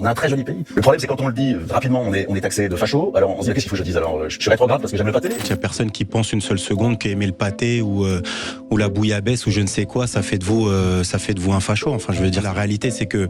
a un très joli pays. Le problème, c'est quand on le dit rapidement, on est taxé de facho. Alors on se dit, qu'est-ce qu'il faut que je dise? Alors je suis rétrograde parce que j'aime le pâté. Il y a personne qui pense une seule seconde qu'aimer le pâté ou la bouillabaisse ou je ne sais quoi, ça fait de vous un facho. Enfin, je veux dire, la réalité, c'est que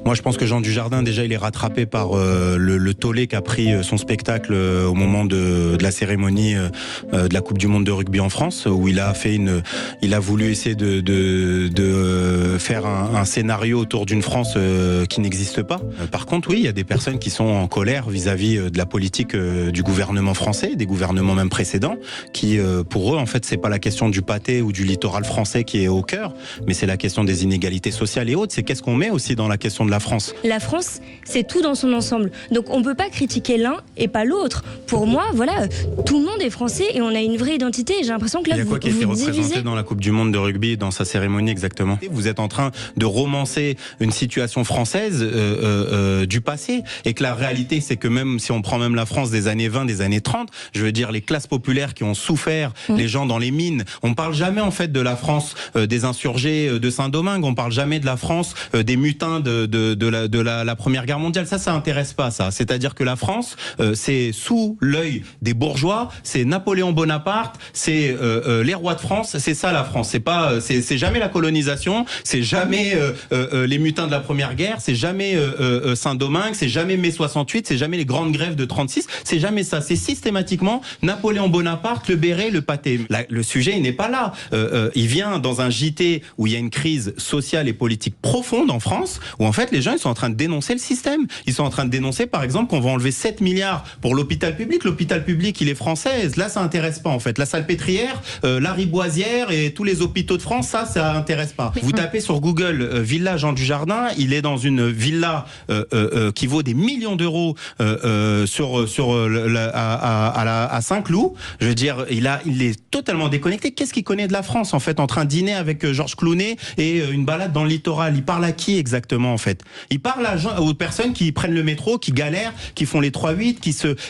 moi, je pense que Jean Dujardin, déjà, il est rattrapé par le tollé qu'a pris son spectacle au moment de la cérémonie de la Coupe du Monde de rugby en France, où il a voulu essayer de faire un scénario autour d'une France qui n'existe pas. Par contre, oui, il y a des personnes qui sont en colère vis-à-vis de la politique du gouvernement français, des gouvernements même précédents, qui, pour eux, en fait, c'est pas la question du pâté ou du littoral français qui est au cœur, mais c'est la question des inégalités sociales et autres. C'est qu'est-ce qu'on met aussi dans la question de la France. La France, c'est tout dans son ensemble. Donc on peut pas critiquer l'un et pas l'autre. Pour moi, voilà, tout le monde est français et on a une vraie identité. J'ai l'impression que là, il y a quoi qui a été représenté divisez dans la Coupe du Monde de rugby, dans sa cérémonie exactement? Vous êtes en train de romancer une situation française du passé, et que la réalité, c'est que même si on prend même la France des années 20, des années 30, je veux dire les classes populaires qui ont souffert, les gens dans les mines, on parle jamais en fait de la France des insurgés de Saint-Domingue, on parle jamais de la France des mutins de la Première Guerre mondiale. Ça intéresse pas, ça. C'est-à-dire que la France, c'est sous l'œil des bourgeois, c'est Napoléon Bonaparte, c'est les rois de France, c'est ça la France. C'est jamais la colonisation, c'est jamais les mutins de la Première Guerre, c'est jamais Saint-Domingue, c'est jamais mai 68, c'est jamais les grandes grèves de 36, c'est jamais ça. C'est systématiquement Napoléon Bonaparte, le béret, le pâté. Le sujet, il n'est pas là. Il vient dans un JT où il y a une crise sociale et politique profonde en France, où en fait les gens ils sont en train de dénoncer le système. Ils sont en train de dénoncer par exemple qu'on va enlever 7 milliards pour l'hôpital public. L'hôpital public il est français. Là ça intéresse pas en fait. La Salpêtrière, la Riboisière et tous les hôpitaux de France, ça intéresse pas. Vous tapez sur Google Villa Jean Dujardin, il est dans une villa qui vaut des millions d'euros à Saint-Cloud. Je veux dire, il est totalement déconnecté. Qu'est-ce qu'il connaît de la France en fait, en train de dîner avec Georges Clooney et une balade dans le littoral? Il parle à qui exactement en fait? Il parle aux personnes qui prennent le métro, qui galèrent, qui font les 3-8,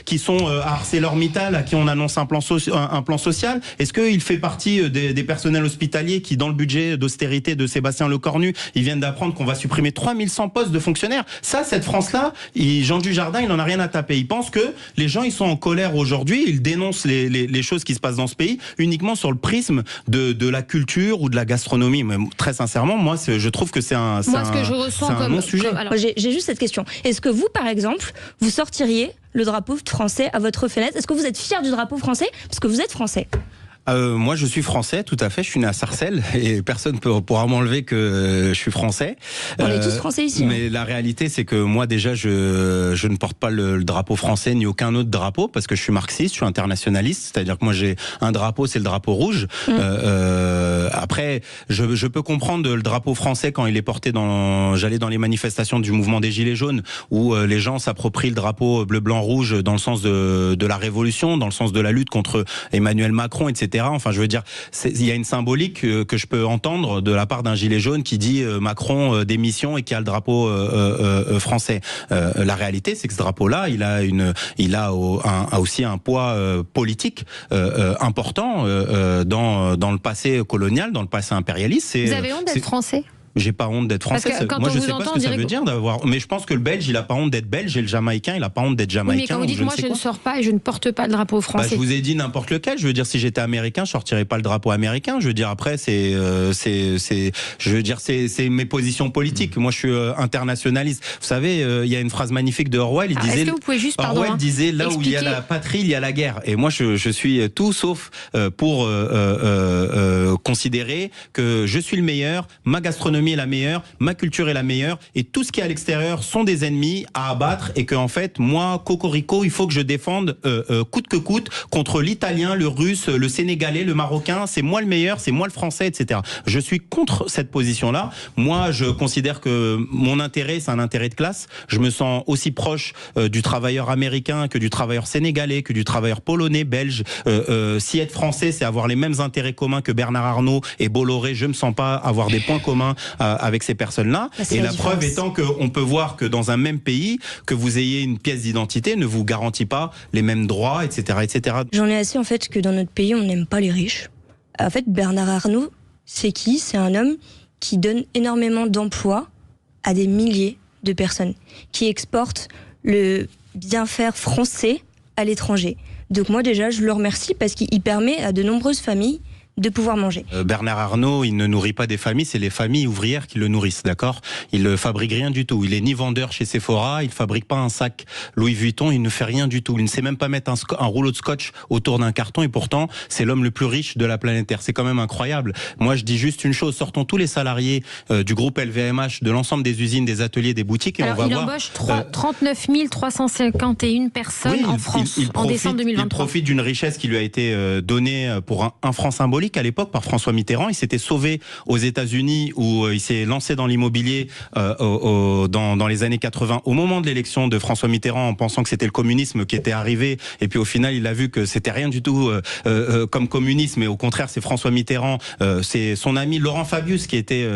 qui sont à ArcelorMittal, à qui on annonce un plan social. Est-ce qu'il fait partie des personnels hospitaliers qui, dans le budget d'austérité de Sébastien Lecornu, ils viennent d'apprendre qu'on va supprimer 3100 postes de fonctionnaires? Cette France-là, Jean Dujardin, il n'en a rien à taper. Il pense que les gens, ils sont en colère aujourd'hui, ils dénoncent les choses qui se passent dans ce pays uniquement sur le prisme de la culture ou de la gastronomie. Mais très sincèrement, moi, je trouve que c'est un non-sujet. J'ai juste cette question. Est-ce que vous, par exemple, vous sortiriez le drapeau français à votre fenêtre? Est-ce que vous êtes fier du drapeau français? Parce que vous êtes français. Moi, je suis français, tout à fait. Je suis né à Sarcelles et personne pourra m'enlever que je suis français. On est tous français ici. Mais la réalité, c'est que moi, déjà, je ne porte pas le drapeau français ni aucun autre drapeau parce que je suis marxiste, je suis internationaliste. C'est-à-dire que moi, j'ai un drapeau, c'est le drapeau rouge. Après, je peux comprendre le drapeau français quand il est porté j'allais dans les manifestations du mouvement des Gilets jaunes où les gens s'approprient le drapeau bleu, blanc, rouge dans le sens de la révolution, dans le sens de la lutte contre Emmanuel Macron, etc. Enfin, je veux dire, il y a une symbolique que je peux entendre de la part d'un gilet jaune qui dit Macron démission et qui a le drapeau français. La réalité, c'est que ce drapeau-là, il a aussi un poids politique important dans le passé colonial, dans le passé impérialiste. Vous avez honte d'être français ? J'ai pas honte d'être français. Moi, je sais pas ce que ça veut dire d'avoir. Mais je pense que le Belge, il a pas honte d'être belge, et le Jamaïcain, il a pas honte d'être Jamaïcain. Oui, mais quand vous dites, moi, je ne sors pas et je ne porte pas le drapeau français. Je vous ai dit n'importe lequel. Je veux dire, si j'étais américain, je sortirais pas le drapeau américain. Je veux dire, après, c'est mes positions politiques. Moi, je suis internationaliste. Vous savez, il y a une phrase magnifique de Orwell. Il disait, est-ce que vous pouvez juste, Orwell disait, là où il y a la patrie, il y a la guerre. Et moi, je suis tout sauf pour considérer que je suis le meilleur, ma gastronomie est la meilleure, ma culture est la meilleure et tout ce qui est à l'extérieur sont des ennemis à abattre et que en fait moi cocorico il faut que je défende coûte que coûte contre l'italien, le russe, le sénégalais, le marocain, c'est moi le meilleur, c'est moi le français, etc. Je suis contre cette position-là. Moi je considère que mon intérêt c'est un intérêt de classe. Je me sens aussi proche du travailleur américain que du travailleur sénégalais, que du travailleur polonais, belge. Si être français c'est avoir les mêmes intérêts communs que Bernard Arnault et Bolloré, je me sens pas avoir des points communs avec ces personnes-là. Et la preuve étant qu'on peut voir que dans un même pays, que vous ayez une pièce d'identité ne vous garantit pas les mêmes droits, etc., etc. J'en ai assez en fait que dans notre pays, on n'aime pas les riches. En fait, Bernard Arnault, c'est qui? C'est un homme qui donne énormément d'emplois à des milliers de personnes qui exportent le bien-faire français à l'étranger. Donc moi déjà, je le remercie parce qu'il permet à de nombreuses familles de pouvoir manger. Bernard Arnault, il ne nourrit pas des familles, c'est les familles ouvrières qui le nourrissent, d'accord ? Il ne fabrique rien du tout. Il est ni vendeur chez Sephora, il ne fabrique pas un sac Louis Vuitton, il ne fait rien du tout. Il ne sait même pas mettre un rouleau de scotch autour d'un carton et pourtant, c'est l'homme le plus riche de la planète Terre. C'est quand même incroyable. Moi, je dis juste une chose, sortons tous les salariés du groupe LVMH, de l'ensemble des usines, des ateliers, des boutiques et alors, on va voir... Il embauche 39 351 personnes en France en décembre 2023. Il profite d'une richesse qui lui a été donnée pour un franc symbolique à l'époque par François Mitterrand. Il s'était sauvé aux États-Unis où il s'est lancé dans l'immobilier dans les années 80 au moment de l'élection de François Mitterrand en pensant que c'était le communisme qui était arrivé et puis au final il a vu que c'était rien du tout comme communisme et au contraire c'est François Mitterrand, c'est son ami Laurent Fabius qui était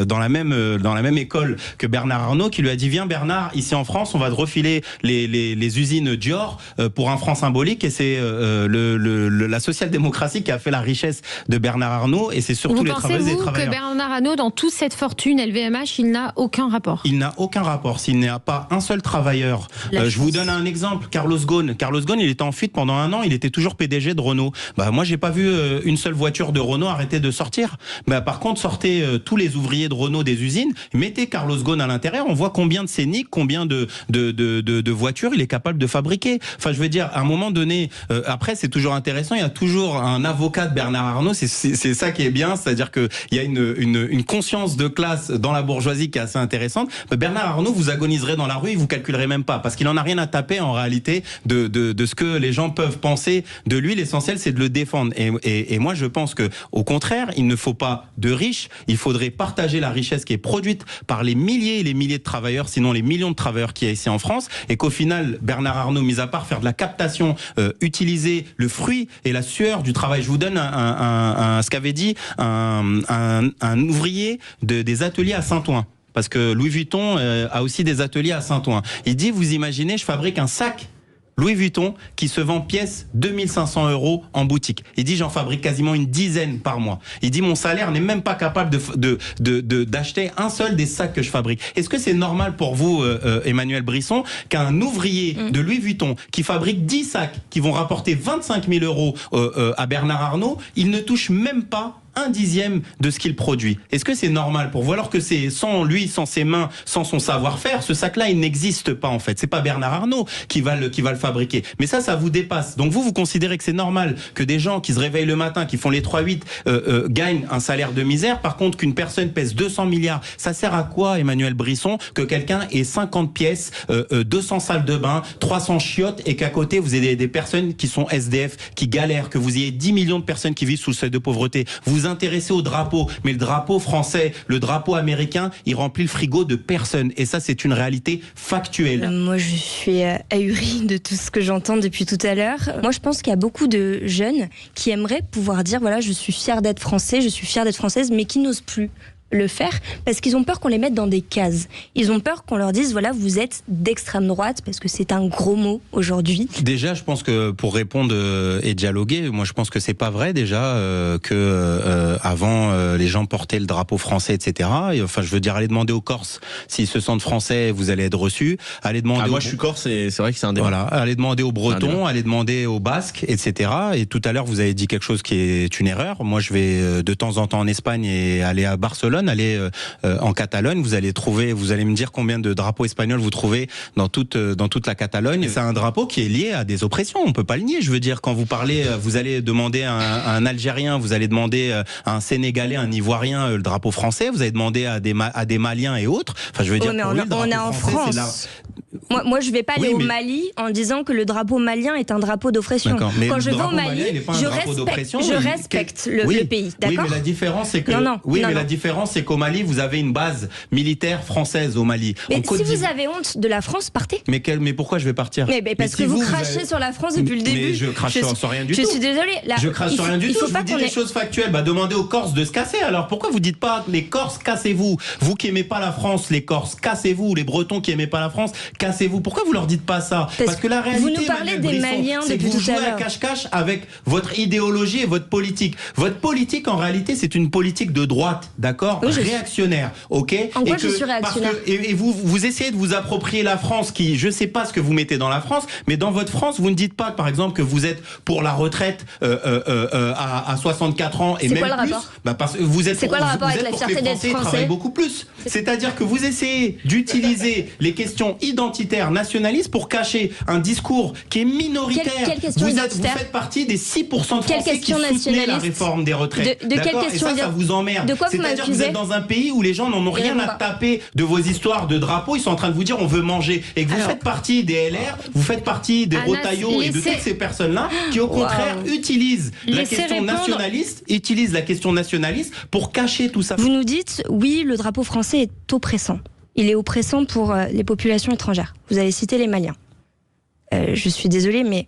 dans la même école que Bernard Arnault qui lui a dit viens Bernard, ici en France on va te refiler les usines Dior pour un franc symbolique et c'est la social-démocratie qui a fait la richesse de Bernard Arnault et c'est surtout les travailleuses et travailleurs. Que Bernard Arnault, dans toute cette fortune LVMH, il n'a aucun rapport? Il n'a aucun rapport. S'il n'y a pas un seul travailleur, je vous donne un exemple. Carlos Ghosn. Carlos Ghosn, il était en fuite pendant 1 an. Il était toujours PDG de Renault. Moi, j'ai pas vu une seule voiture de Renault arrêter de sortir. Par contre, sortez tous les ouvriers de Renault des usines, mettez Carlos Ghosn à l'intérieur. On voit combien de scéniques, combien de voitures il est capable de fabriquer. Enfin, je veux dire, à un moment donné, après, c'est toujours intéressant. Il y a toujours un avocat de Bernard Arnault, c'est ça qui est bien, c'est-à-dire qu'il y a une conscience de classe dans la bourgeoisie qui est assez intéressante. Bernard Arnault, vous agoniserez dans la rue, il vous calculerait même pas, parce qu'il en a rien à taper en réalité de ce que les gens peuvent penser de lui. L'essentiel, c'est de le défendre. Et moi, je pense que, au contraire, il ne faut pas de riches. Il faudrait partager la richesse qui est produite par les milliers et les milliers de travailleurs, sinon les millions de travailleurs qu'il y a ici en France, et qu'au final, Bernard Arnault, mis à part faire de la captation, utiliser le fruit et la sueur du travail. Je vous donne ce qu'avait dit un ouvrier des ateliers à Saint-Ouen. Parce que Louis Vuitton a aussi des ateliers à Saint-Ouen. Il dit, vous imaginez, je fabrique un sac Louis Vuitton qui se vend pièce 2500 € en boutique. Il dit, j'en fabrique quasiment une dizaine par mois. Il dit, mon salaire n'est même pas capable d'acheter un seul des sacs que je fabrique. Est-ce que c'est normal pour vous, Emmanuel Brisson, qu'un ouvrier de Louis Vuitton qui fabrique 10 sacs qui vont rapporter 25 000 € à Bernard Arnault, il ne touche même pas 1/10 de ce qu'il produit? Est-ce que c'est normal pour vous, alors que c'est sans lui, sans ses mains, sans son savoir-faire, ce sac-là, il n'existe pas en fait. C'est pas Bernard Arnault qui va le fabriquer. Mais ça vous dépasse. Donc vous considérez que c'est normal que des gens qui se réveillent le matin, qui font les 3-8, gagnent un salaire de misère. Par contre, qu'une personne pèse 200 milliards, ça sert à quoi, Emmanuel Brisson, que quelqu'un ait 50 pièces, 200 salles de bain, 300 chiottes et qu'à côté vous ayez des personnes qui sont SDF, qui galèrent, que vous ayez 10 millions de personnes qui vivent sous le seuil de pauvreté? Vous intéressé au drapeau, mais le drapeau français, le drapeau américain, il remplit le frigo de personne. Et ça, c'est une réalité factuelle. Moi, je suis ahurie de tout ce que j'entends depuis tout à l'heure. Moi, je pense qu'il y a beaucoup de jeunes qui aimeraient pouvoir dire, voilà, je suis fière d'être français, je suis fière d'être française, mais qui n'osent plus le faire parce qu'ils ont peur qu'on les mette dans des cases. Ils ont peur qu'on leur dise, voilà, vous êtes d'extrême droite, parce que c'est un gros mot aujourd'hui. Déjà, je pense que pour répondre et dialoguer, moi je pense que c'est pas vrai déjà que avant les gens portaient le drapeau français, etc. Et, enfin, je veux dire, allez demander aux Corses s'ils se sentent français, vous allez être reçus. Allez demander. Moi, je suis corse et c'est vrai que c'est un débat. Voilà, allez demander aux Bretons, allez demander aux Basques, etc. Et tout à l'heure, vous avez dit quelque chose qui est une erreur. Moi, je vais de temps en temps en Espagne et aller à Barcelone. Allez en Catalogne, vous allez me dire combien de drapeaux espagnols vous trouvez dans toute la Catalogne. C'est un drapeau qui est lié à des oppressions, on peut pas le nier. Je veux dire, quand vous parlez, vous allez demander à un Algérien, vous allez demander à un Sénégalais, un Ivoirien le drapeau français, vous allez demander à des Maliens et autres. Enfin, je veux dire, pour lui, le drapeau en français, France. Moi, je vais pas aller au Mali en disant que le drapeau malien est un drapeau d'oppression. Quand je vais au Mali, je respecte le pays. D'accord. Oui, mais la différence, c'est que la différence, c'est qu'au Mali, vous avez une base militaire française au Mali. Mais si vous avez honte de la France, partez. Mais pourquoi je vais partir? Parce que vous crachez sur la France depuis le début. Mais je crache sur rien du tout. Je suis désolée. Je crache sur rien du tout. Je vous dis des choses factuelles. Demandez aux Corses de se casser. Alors pourquoi vous dites pas les Corses, cassez-vous? Vous qui aimez pas la France, les Corses, cassez-vous. Les Bretons qui aimez pas la France, cassez-vous. cassez-vous. Pourquoi vous leur dites pas ça? Parce que la réalité, vous nous parlez des Maliens c'est que depuis vous tout à jouez à l'heure. cache-cache avec votre idéologie et votre politique. Votre politique, en réalité, c'est une politique de droite, d'accord, oui, réactionnaire, ok. En quoi je suis réactionnaire? Et vous essayez de vous approprier la France, qui, je sais pas ce que vous mettez dans la France, mais dans votre France, vous ne dites pas, par exemple, que vous êtes pour la retraite à 64 ans et même quoi le plus. rapport? Parce que vous êtes. C'est quoi le rapport avec la pour que fierté les d'être Français français? travaillent beaucoup plus. C'est-à-dire que vous essayez d'utiliser les questions identitaires, nationalistes pour cacher un discours qui est minoritaire. Quelle question Vous identitaire? faites partie des 6% de Quelle Français qui question soutenaient la nationaliste? réforme des retraites. De quelle question Et ça vous emmerde. De quoi vous C'est-à-dire que vous m'accusez? êtes dans un pays où les gens n'en ont rien à taper de vos histoires de drapeaux. Ils sont en train de vous dire on veut manger. Et que vous faites partie des LR, vous faites partie des Rotaillot et de toutes ces personnes-là qui, au contraire, utilisent la question nationaliste pour cacher tout ça. Vous nous dites, oui, le drapeau français est oppressant. Il est oppressant pour les populations étrangères. Vous avez cité les Maliens. Je suis désolée, mais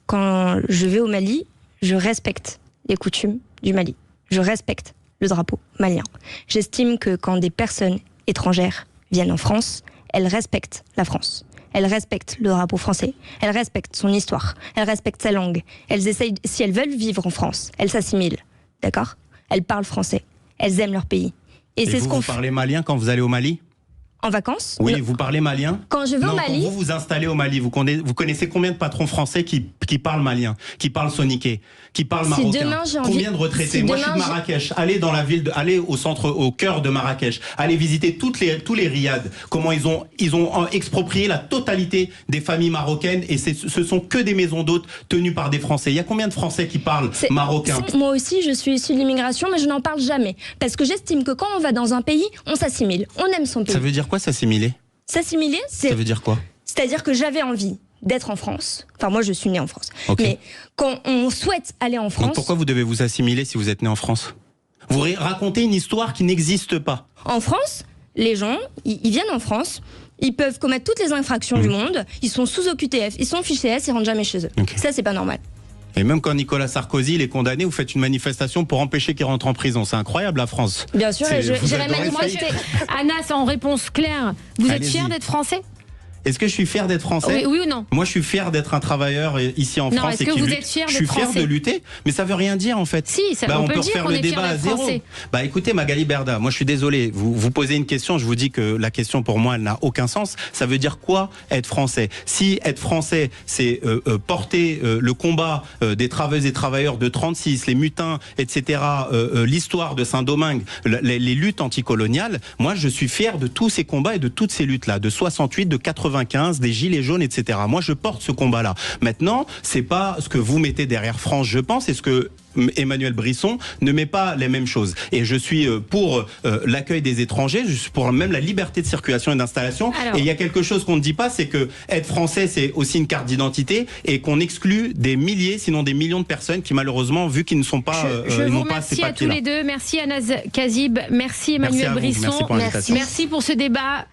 quand je vais au Mali, je respecte les coutumes du Mali. Je respecte le drapeau malien. J'estime que quand des personnes étrangères viennent en France, elles respectent la France. Elles respectent le drapeau français, elles respectent son histoire, elles respectent sa langue. Elles essayent, si elles veulent vivre en France, elles s'assimilent, d'accord? Elles parlent français, elles aiment leur pays. Et c'est ce qu'on fait. Vous parlez malien quand vous allez au Mali? En vacances? Oui, vous parlez malien? Quand je vais au Mali... Quand vous vous installez au Mali, vous connaissez combien de patrons français qui parlent malien, qui parlent soniqué, qui parlent marocain? Demain, combien de retraités? Moi, je suis de Marrakech. Allez dans la ville, allez au centre, au cœur de Marrakech. Allez visiter tous les riads. Comment ils ont exproprié la totalité des familles marocaines et ce sont que des maisons d'hôtes tenues par des Français. Il y a combien de Français qui parlent marocain? Moi aussi, je suis issue de l'immigration, mais je n'en parle jamais. Parce que j'estime que quand on va dans un pays, on s'assimile. On aime son pays. Ça veut dire quoi, s'assimiler? S'assimiler, c'est... Ça veut dire quoi? C'est-à-dire que j'avais envie d'être en France. Enfin, moi, je suis née en France. Okay. Mais quand on souhaite aller en France... Donc pourquoi vous devez vous assimiler si vous êtes né en France? Vous racontez une histoire qui n'existe pas. En France, les gens, ils viennent en France, ils peuvent commettre toutes les infractions du monde, ils sont sous OQTF, ils sont fichés S, ils rentrent jamais chez eux. Okay. Ça, c'est pas normal. Et même quand Nicolas Sarkozy il est condamné, vous faites une manifestation pour empêcher qu'il rentre en prison. C'est incroyable, la France. Bien sûr, et j'irai manifester. Anna, c'est en réponse claire. Vous êtes fier d'être français? Est-ce que je suis fier d'être français? Oui ou non? Moi, je suis fier d'être un travailleur ici en France. Est-ce que vous êtes fier d'être français? Je suis fier de lutter, mais ça veut rien dire en fait. Si, on peut dire qu'on est fier d'être français. Écoutez, Magali Berda, moi je suis désolé. Vous posez une question, je vous dis que la question pour moi, elle n'a aucun sens. Ça veut dire quoi être français? Si être français, c'est porter le combat des travailleuses et travailleurs de 36, les mutins, etc., l'histoire de Saint-Domingue, les luttes anticoloniales, moi je suis fier de tous ces combats et de toutes ces luttes-là, de 68, de 95, des gilets jaunes, etc. Moi, je porte ce combat-là. Maintenant, c'est pas ce que vous mettez derrière France, je pense, c'est ce que Emmanuel Brisson ne met pas les mêmes choses. Et je suis pour l'accueil des étrangers, je suis pour même la liberté de circulation et d'installation. Et il y a quelque chose qu'on ne dit pas, c'est que être français, c'est aussi une carte d'identité et qu'on exclut des milliers, sinon des millions de personnes qui malheureusement, vu qu'ils ne sont pas, je vous remercie à tous les deux. Merci Anas Kazib, merci Emmanuel Brisson. Merci pour l'invitation. Merci pour ce débat.